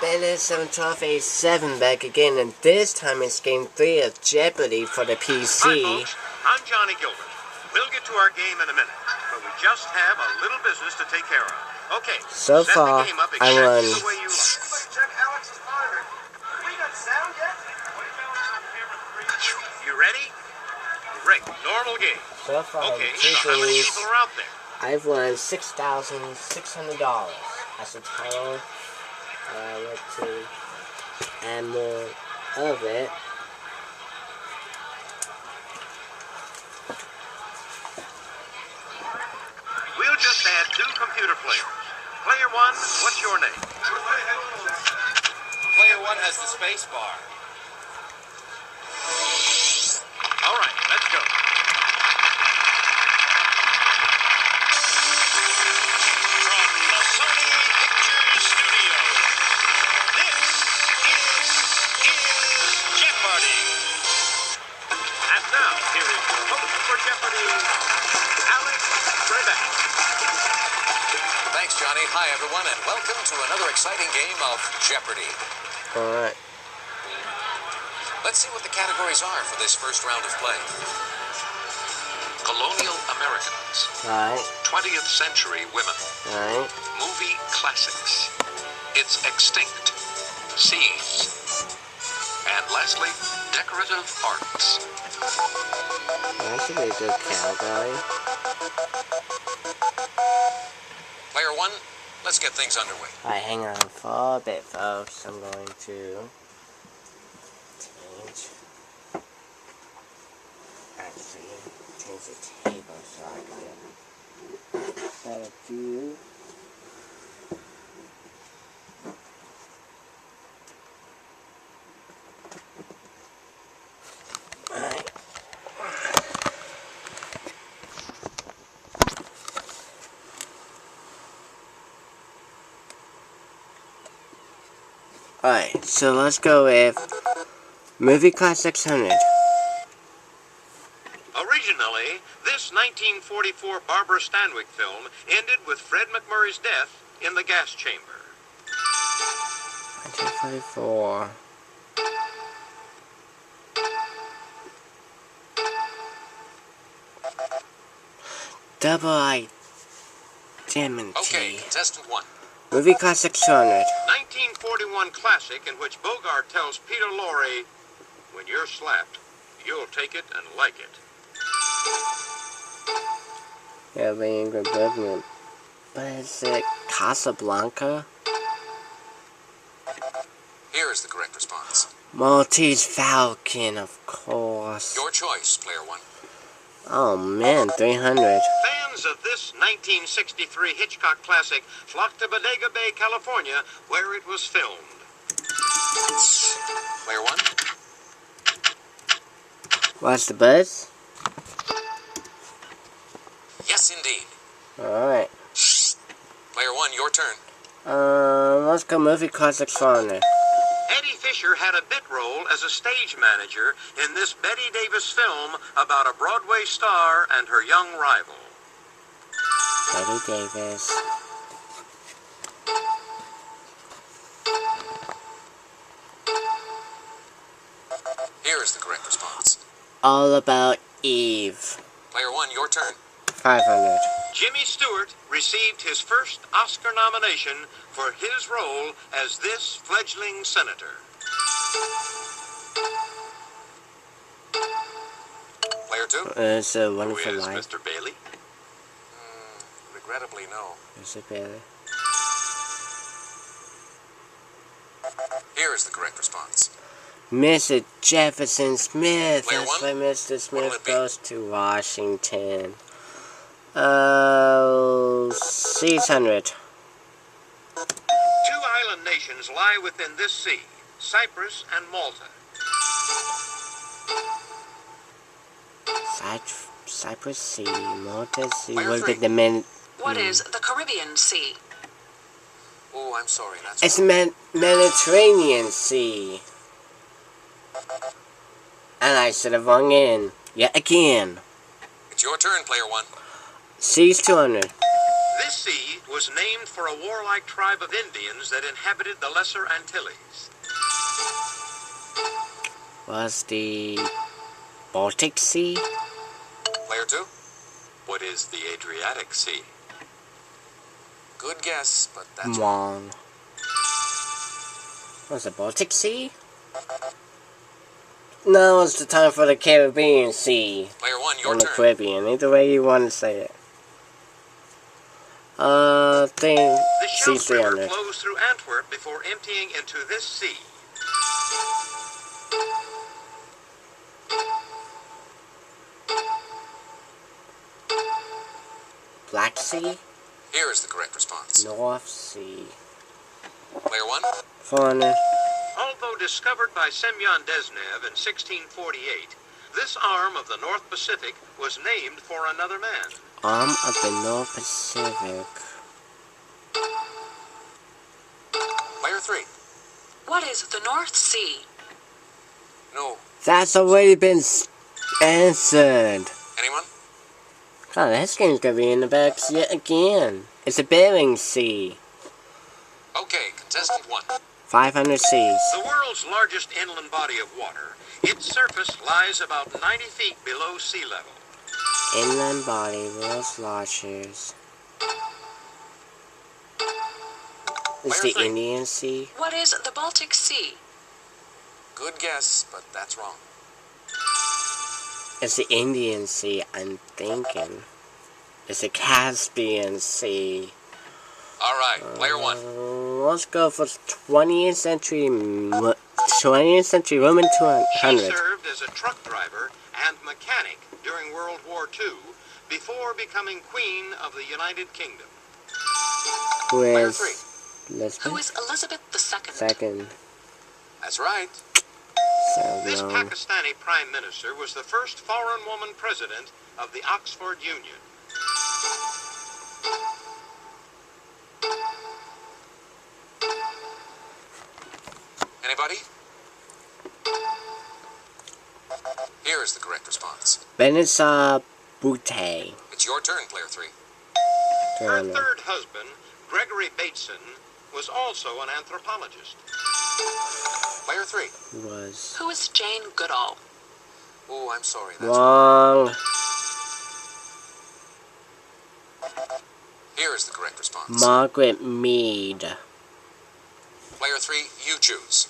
It is 71287 back again, and this time it's game 3 of Jeopardy for the PC. Hi folks, I'm Johnny Gilbert. We'll get to our game in a minute, but we just have a little business to take care of. Okay, so set far, the game up I exactly won. the way you like. Check Alex's monitor. We got sound yet? You ready? Great, normal game. So far, Okay, so how many people are out there? I've won $6,600 as a total. Let's see, and more of it. We'll just add 2 computer players. Player 1, what's your name? Player 1 has the space bar. All right, let's go. From the Sony Pictures Studios, this is Jeopardy! And now, here is your host for Jeopardy, Alex Trebek. Thanks, Johnny. Hi, everyone, and welcome to another exciting game of Jeopardy! Alright. Let's see what the categories are for this first round of play. Colonial Americans. Right. 20th Century Women. Right. Movie Classics. It's Extinct. Seas. And lastly, Decorative Arts. That should be a good category. Player 1, let's get things underway. Alright, hang on for a bit, folks. I'm going to change the table so I can get a better view. Alright. Alright, so let's go with Movie Classics 100. Originally, this 1944 Barbara Stanwyck film ended with Fred McMurray's death in the gas chamber. 1944. Double Identity. Okay, contestant 1. Movie Classics 200. 1941 classic in which Bogart tells Peter Lorre, "When you're slapped, you'll take it and like it." Yeah, the Ingrid Bergman. But is it Casablanca? Here is the correct response. Maltese Falcon, of course. Your choice, Player 1. Oh man, 300. Fans of this 1963 Hitchcock classic flocked to Bodega Bay, California, where it was filmed. Player 1. What's the buzz? Yes, indeed. Alright. Player 1, your turn. Let's go Movie Classics 400. Eddie Fisher had a bit role as a stage manager in this Bette Davis film about a Broadway star and her young rival. Bette Davis. Here is the correct response. All About Eve. Player 1, your turn. 500. Jimmy Stewart received his first Oscar nomination for his role as this fledgling senator. Player 2. It's a Who Wonderful is Life. Mr. Bailey? Regrettably, no. Is it Bailey? Here is the correct response. Mr. Jefferson Smith. Player That's one? why Mr. What'll Smith it be? goes to Washington. 600. 2 island nations lie within this sea, Cyprus and Malta. Cyprus Sea, Malta Sea. Player What three. did the men? What is the Caribbean Sea? Oh, I'm sorry, that's It's wrong. Mediterranean Sea. And I should have rung in yet again. It's your turn, Player 1. C's 200. This sea was named for a warlike tribe of Indians that inhabited the Lesser Antilles. Was the Baltic Sea? Player 2. What is the Adriatic Sea? Good guess, but that's Wrong. Was the Baltic Sea? No, it's the time for the Caribbean Sea. Player 1, your Or the turn. Caribbean, either way you want to say it. Thing. The Scheldt River C300. flows through Antwerp before emptying into this sea. Black Sea? Here is the correct response. North Sea. Player 1. 400. Although discovered by Semyon Desnev in 1648, this arm of the North Pacific was named for another man. Arm of the North Pacific. Player 3. What is the North Sea? No. That's already been answered. Anyone? God, this game's gonna be in the back yet again. It's the Bering Sea. Okay, contestant 1. 500 seas. The world's largest inland body of water, its surface lies about 90 feet below sea level. Inland body, world's largest. It's the Player 3. Indian Sea. What is the Baltic Sea? Good guess, but that's wrong. It's the Indian Sea, I'm thinking. It's the Caspian Sea. Alright, player 1. Let's go for 20th century Roman She 200. served as a truck driver and mechanic during World War II before becoming Queen of the United Kingdom. Who Player is 3. Elizabeth? Who is Elizabeth II? Second. That's right. So This no. Pakistani prime minister was the first foreign woman president of the Oxford Union. Anybody? Here is the correct response. Benissa Butte. It's your turn, player 3. Her third husband, Gregory Bateson, was also an anthropologist. Player 3. Was Who is Jane Goodall? Oh, I'm sorry. That's wrong. Here is the correct response. Margaret Mead. Player 3, you choose.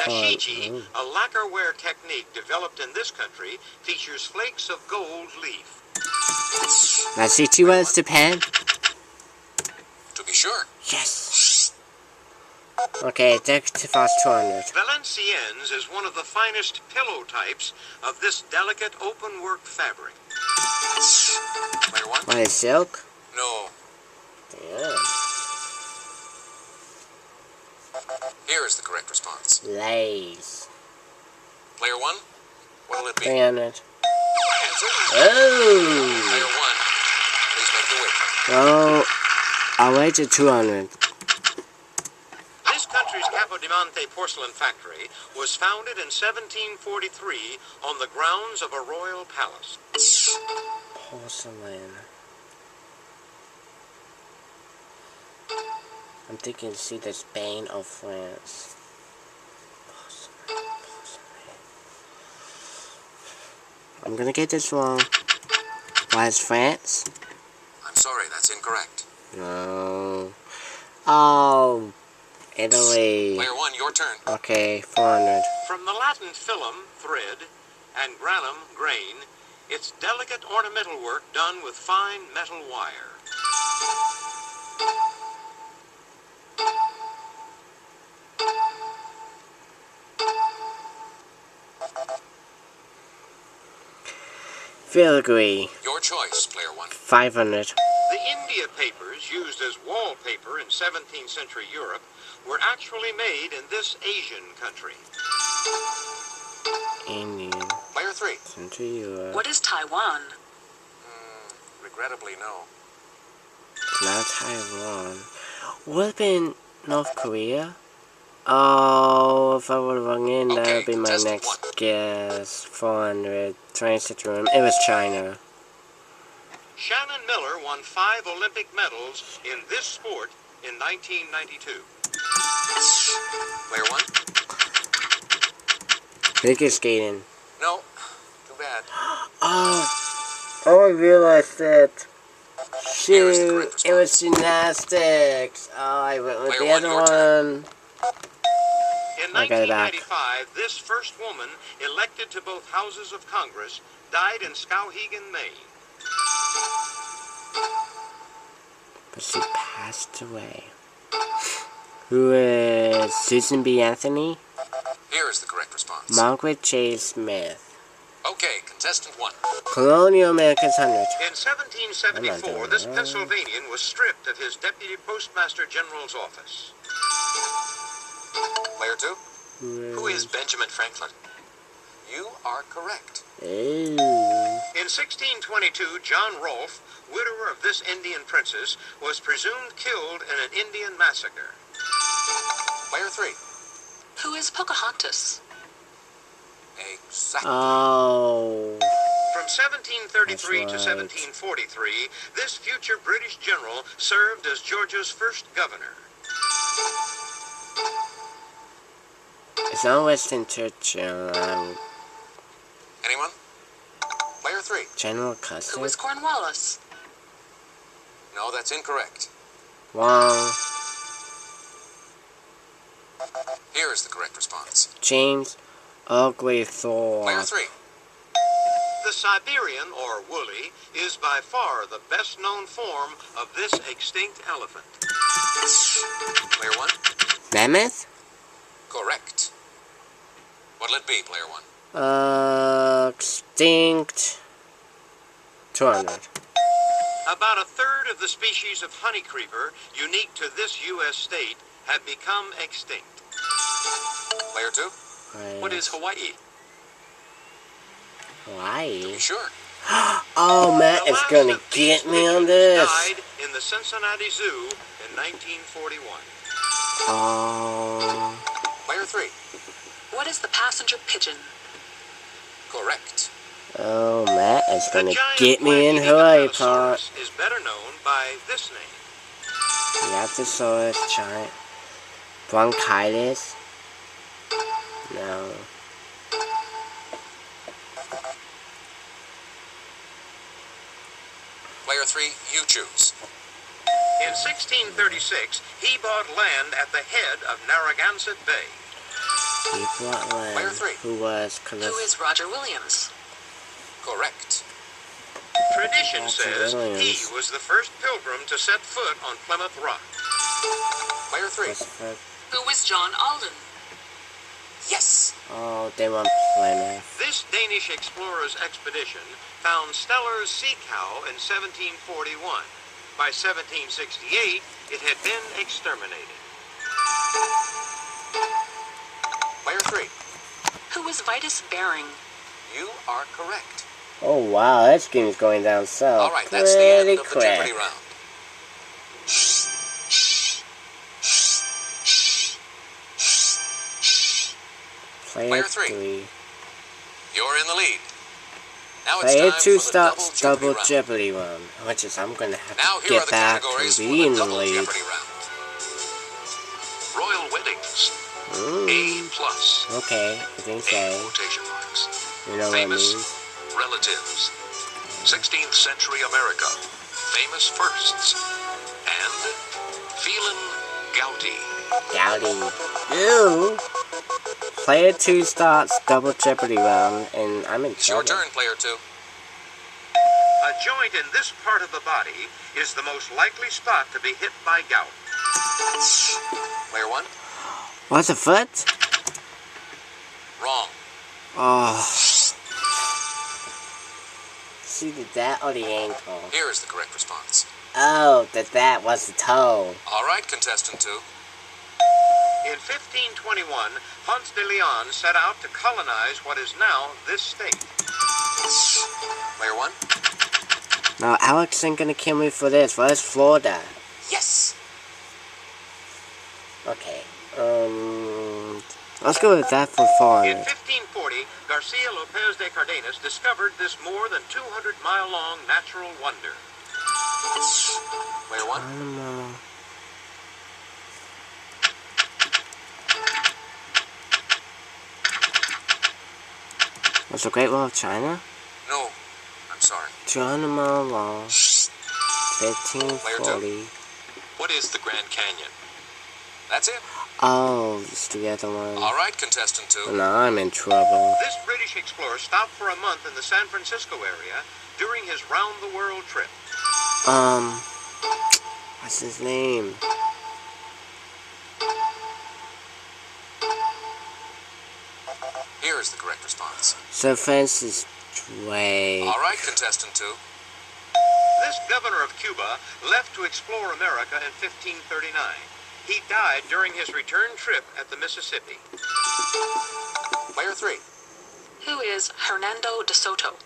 Nashiji, a lacquerware technique developed in this country, features flakes of gold leaf. Let's see, two words to pen. To be sure. Yes. Okay, decorative fast 200. Valenciennes is one of the finest pillow types of this delicate open-work fabric. Player 1. What is silk? No. Damn. Here is the correct response. Lace. Player 1. What'll it be? 300. Answer. Oh. Player 1. Please make your way. Oh, I'll wait to 200. This country's Capodimonte porcelain factory was founded in 1743 on the grounds of a royal palace. Porcelain. I'm thinking, see the Spain or France. Porcelain. I'm gonna get this wrong. Why is France? I'm sorry, that's incorrect. No. Oh, Italy. Player 1, your turn. Okay, 400. From the Latin filum, thread, and granum, grain, it's delicate ornamental work done with fine metal wire. Filigree. Your choice, player 1. 500. The India papers used as wallpaper in 17th century Europe were actually made in this Asian country. Indian. Player 3. Central Europe. What is Taiwan? Regrettably, no. Not Taiwan. Would have been North Korea? Oh, if I would have rung in, that would be my contestant next guess. 400. 26th room. It was China. Shannon Miller won 5 Olympic medals in this sport in 1992. Player 1? Figure skating. No. Too bad. Oh, I realized it. Here is the Shoot, correct it was gymnastics. Oh, I went with Player the one, other your turn. one. In I got it back. 1995, this first woman elected to both houses of Congress died in Skowhegan, Maine. But she passed away. Who is Susan B. Anthony? Here is the correct response. Margaret J. Smith. Okay, contestant 1. Colonial American 100. In 1774, this Pennsylvanian was stripped of his deputy postmaster general's office. Player 2? Who is Benjamin Franklin? You are correct. Ooh. In 1622, John Rolfe, widower of this Indian princess, was presumed killed in an Indian massacre. Player 3. Who is Pocahontas? Exactly. Oh. From 1733 That's to right. 1743, this future British general served as Georgia's first governor. It's not Winston Churchill. Anyone? Player 3. General Who Custer. is Cornwallis? No, that's incorrect. Wow. Here is the correct response. James Ugly Thor. Player 3. The Siberian, or woolly, is by far the best-known form of this extinct elephant. Player 1. Mammoth? Correct. What'll it be, player 1? Extinct 200. About a third of the species of honeycreeper, unique to this U.S. state, have become extinct. Player 2. What is Hawaii? Hawaii? Be sure. Oh, Matt The is last gonna of these get me on pigeons this. died in the Cincinnati Zoo in 1941. Oh. Player 3. What is the passenger pigeon? Correct. Oh, Matt is The gonna giant get me in flat-eating Hawaii part. Apatosaurus is better known by this name. Apatosaurus, giant. Bronchitis? No. Player 3, you choose. In 1636, he bought land at the head of Narragansett Bay. He brought Player land. 3. Who was Who Callis? is Roger Williams? Correct. Tradition That's says Williams. he was the first pilgrim to set foot on Plymouth Rock. Player 3. Who is John Alden? Yes. Oh, they want Plymouth. This Danish explorer's expedition found Steller's sea cow in 1741. By 1768, it had been exterminated. Player 3. Who is Vitus Bering? You are correct. Oh wow, that game's going down south. All right, that's the end Pretty of the quick. Jeopardy round. Player three. 3. You're in the lead. Now it's Player time 2 for the starts double double Jeopardy round. Jeopardy round. Which is, I'm gonna have Now to here are get the back categories and for be the in the double lead. Jeopardy round. Royal weddings. Mm. A+. Okay, I think so. Quotation marks. You know what I Famous mean? relatives. 16th century America. Famous firsts. And feelin' gouty. Gouty. Ew. Player 2 starts double Jeopardy round, and I'm in It's your trouble. turn, player 2. A joint in this part of the body is the most likely spot to be hit by gout. Player 1. What's a foot? Wrong. Oh. See the that or the ankle? Here is the correct response. Oh, that was the toe. All right, contestant 2. In 1521, Ponce de Leon set out to colonize what is now this state. Player 1. Now, Alex ain't gonna kill me for this. Where's Florida? Yes. Okay. Let's go with that for In foreigner. 1540, Garcia Lopez Thomas de Cardenas discovered this more than 200-mile-long natural wonder? Player 1. Animal. Was the Great Wall of China? No, I'm sorry. 200 mile long. Player 1540. 2. What is the Grand Canyon? That's it. Oh, it's the other one. All right, contestant 2. Now I'm in trouble. This British explorer stopped for a month in the San Francisco area during his round-the-world trip. What's his name? Here is the correct response. Sir Francis Drake. All right, contestant 2. This governor of Cuba left to explore America in 1539. He died during his return trip at the Mississippi. Player 3. Who is Hernando de Soto?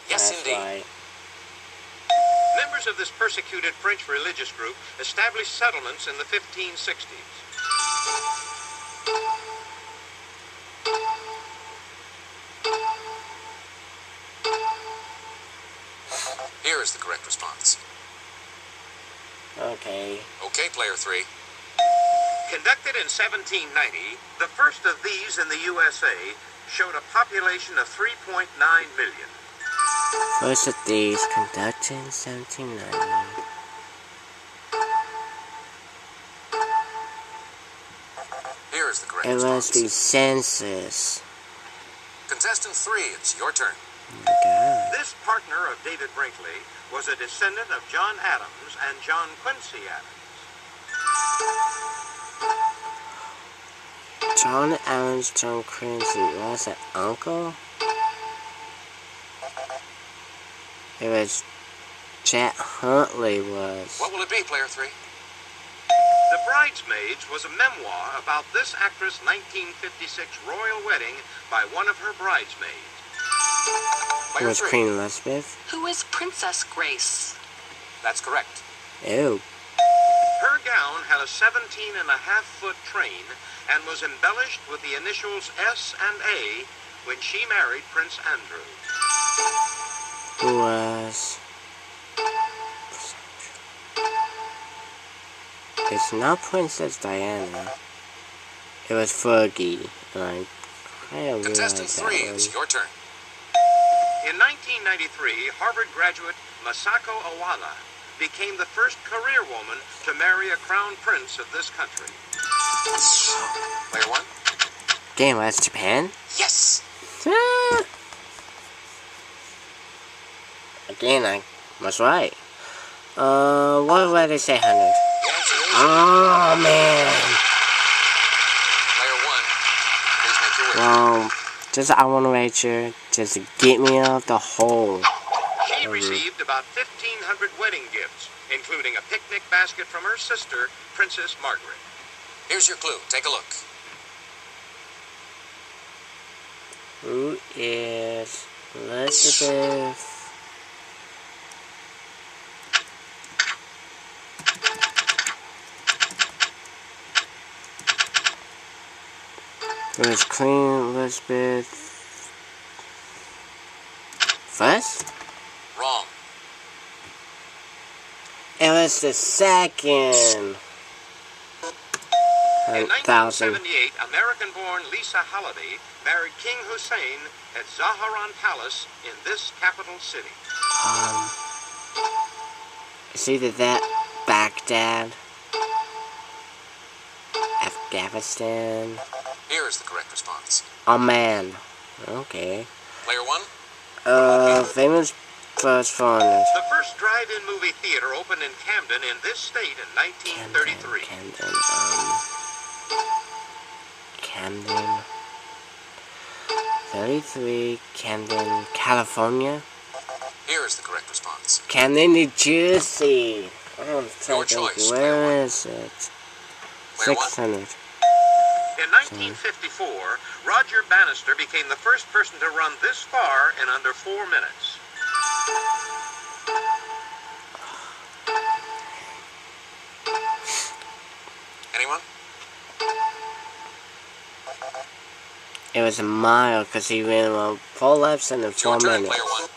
Yes, That's indeed. right. Members of this persecuted French religious group established settlements in the 1560s. Here is the correct response. Okay. Okay, player 3. Conducted in 1790, the first of these in the USA showed a population of 3.9 million. First of these conducted in 1790. Here is the correct It was response. the census. Contestant 3, it's your turn. Oh my God. This partner of David Brinkley was a descendant of John Adams and John Quincy Adams. John Adams, John Quincy. Was it uncle? It was Chet Huntley was. What will it be, player 3? The Bridesmaids was a memoir about this actress' 1956 royal wedding by one of her bridesmaids. It Player was 3. Queen Elizabeth. Who is Princess Grace? That's correct. Ew. Her gown had a 17.5-foot train and was embellished with the initials S and A when she married Prince Andrew. Who was. It's not Princess Diana. It was Fergie. And I kind of Contestant realized 3, that it's one. your turn. In 1993, Harvard graduate Masako Awala became the first career woman to marry a crown prince of this country. Player 1. Damn, that's Japan? Yes! Again, I was right. What would I say, 100? The answer is Oh, man. player 1. Please make your wish. Well, just I want to make sure, just to get me out of the hole. She received about 1,500 wedding gifts, including a picnic basket from her sister, Princess Margaret. Here's your clue. Take a look. Who is Elizabeth? It was Queen Elizabeth first? Wrong. It was the second. In 1,000. 1978, American-born Lisa Halliday married King Hussein at Zaharan Palace in this capital city. It's either that, Baghdad, Afghanistan. Here is the correct response. Amman. Okay. Player 1. Famous first foreigners. The first drive-in movie theater opened in Camden in this state in 1933. Camden. 33, Camden, California. Here is the correct response. Camden, New Jersey. I'm Your thinking, choice, where is it? Player 1. 600. In 1954, Roger Bannister became the first person to run this far in under 4 minutes. Anyone? It was a mile because he ran around 4 laps in It's 4 your turn, minutes. player one.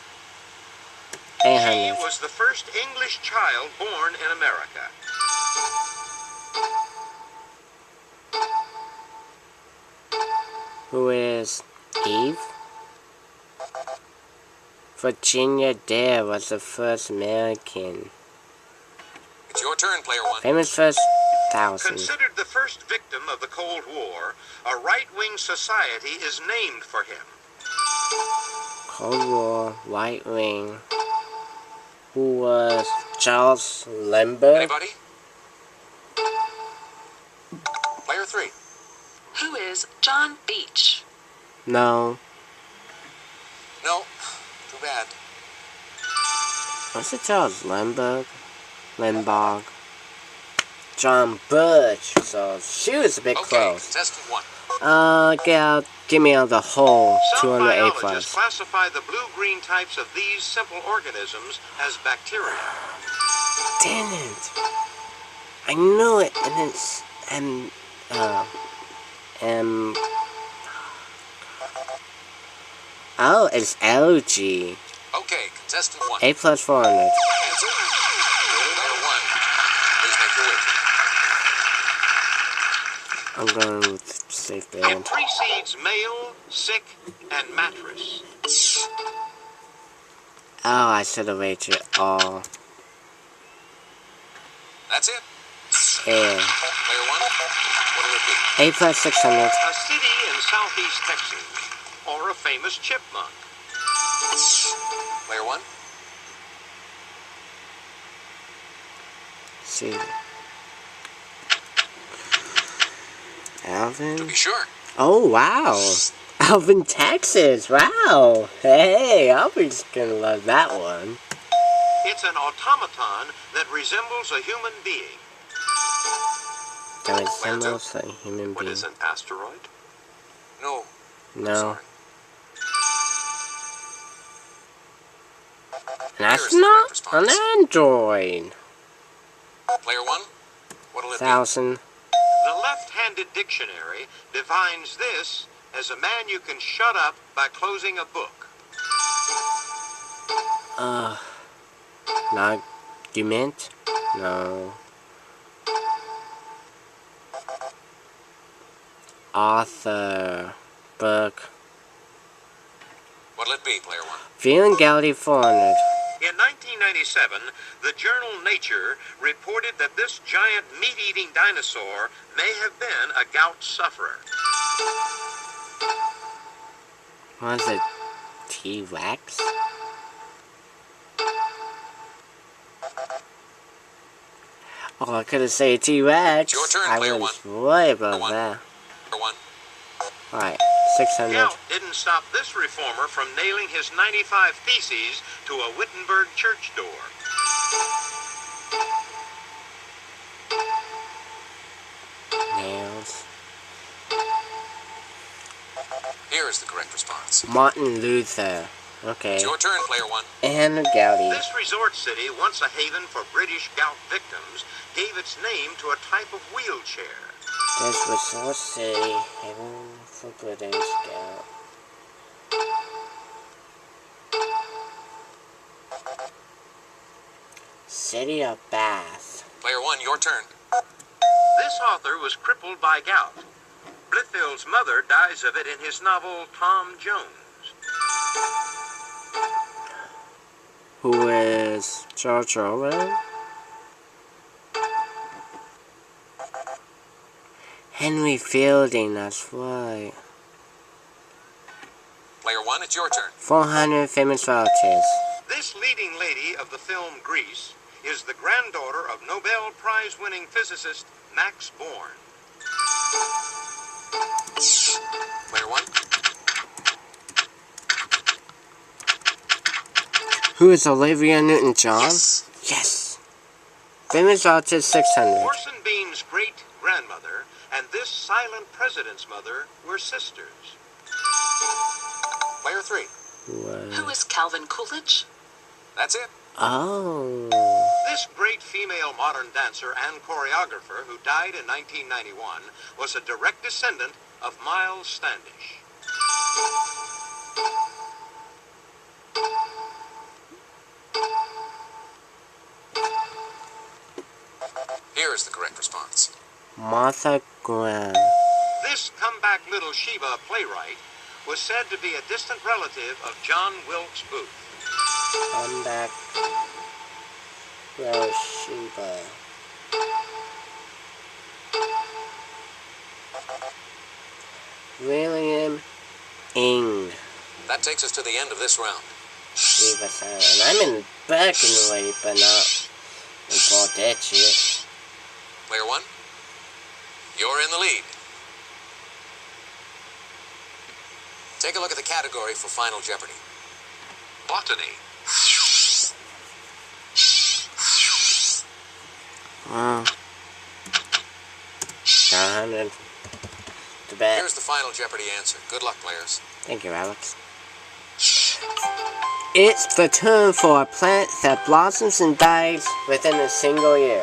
She 800. was the first English child born in America. Who is Eve? Virginia Dare was the first American. It's your turn, player one. Famous first 1,000. Considered the first victim of the Cold War, a right-wing society is named for him. Cold War, right wing. Who was Charles Lindbergh? Anybody? Player three. Who is John Beach? No. No. Too bad. Was it Charles Lindbergh? John Birch. So she was a bit Okay, close. contestant one. Give me the whole Some 208 biologists plus. classify the blue-green types of these simple organisms as bacteria. Damn it! I knew it, and it's oh, it's algae. Okay, contestant one. 8 plus 400. Answer. Player one. Please make your wager. I'm going with safe It band. precedes male, sick, and mattress. Oh, I should have wagered all. That's it. Yeah. Player one. What'll it be? 8 plus 600. A city in southeast Texas, or a famous chipmunk. Player one. See. Alvin? To be sure. Oh, wow. Alvin, Texas. Wow. Hey, Alvin's gonna love that one. It's an automaton that resembles a human being. That resembles a human What being. is an asteroid? No. No. Sorry. An Here is the astronaut? correct response. An android. Player one. What'll it 1,000. The left-handed dictionary defines this as a man you can shut up by closing a book. Argument? No. Author. Book. be? What'll it be, player one? Feeling Galaxy 400. In 1997, the journal Nature reported that this giant meat-eating dinosaur may have been a gout sufferer. What is it? T-Rex? Oh, I could have said T-Rex. It's your turn, I player was right about one. that. Player one. Alright, 600. Gout didn't stop this reformer from nailing his 95 theses to a Wittenberg church door. Nails. Here is the correct response. Martin Luther. Okay. It's your turn, player one. And Galaxy. This resort city, once a haven for British gout victims, gave its name to a type of wheelchair. This resort city, heaven for British Gout. City of Bath. Player one, your turn. This author was crippled by gout. Blithedale's mother dies of it in his novel Tom Jones. Who is George Orwell? Henry Fielding, that's right. Player one, it's your turn. 400 famous relatives. This leading lady of the film Grease is the granddaughter of Nobel Prize-winning physicist Max Born. Player one. Who is Olivia Newton-John? Yes. Yes. Famous relatives 600. Orson Bean's great-grandmother and this silent president's mother were sisters. Player three. Who is Calvin Coolidge? That's it. Oh. This great female modern dancer and choreographer who died in 1991 was a direct descendant of Miles Standish. Here is the correct response. Martha Graham. This comeback little Sheba playwright was said to be a distant relative of John Wilkes Booth. Comeback little Sheba. William Ing. That takes us to the end of this round. Sheba Silent. And I'm in back in the way, but not about that shit. Player one, you're in the lead. Take a look at the category for Final Jeopardy. Botany. 900. To bet. Here's the Final Jeopardy answer. Good luck, players. Thank you, Alex. It's the term for a plant that blossoms and dies within a single year.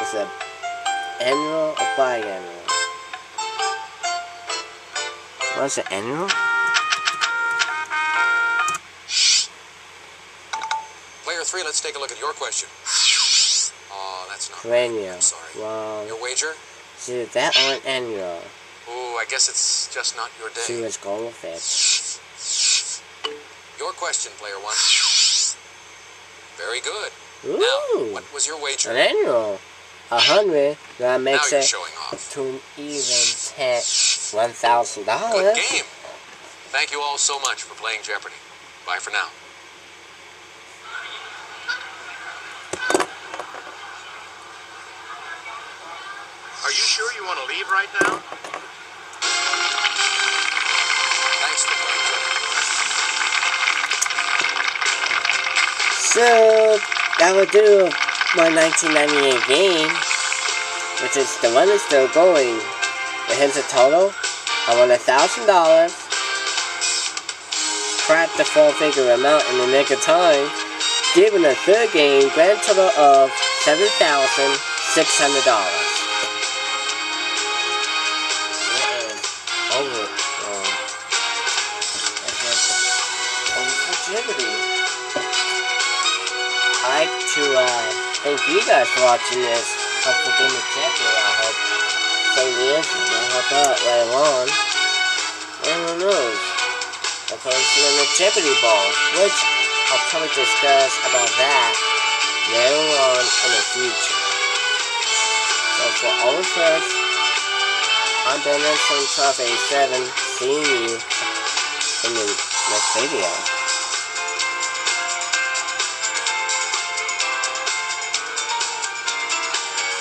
Is it annual or biannual? What's it, annual? Player three, let's take a look at your question. Oh, that's not Perennial. I'm sorry. Well, Your wager? is it that or an annual? Ooh, I guess it's just not your She day. was goldfish. Your question, player one. Very good. Ooh, Now, what was your wager? an annual. 100. That Now makes you're it showing off. to an even $1,000. Good game. Thank you all so much for playing Jeopardy. Bye for now. Are you sure you want to leave right now? Thanks for playing Jeopardy. So, that would do my 1998 game, which is the one is still going. But here's a total. I won $1,000. Cracked the 4-figure amount in the nick of time. Given a third game, grand total of $7,600. Over for Jeopardy. I'd like to thank you guys for watching this. Hope for being a champion. I hope some years will help out later on. And who knows? I'll probably see in the Jeopardy Bowl, which I'll probably discuss about that later on in the future. So for all of us, I'm Dennis from 1287, seeing you in the next video.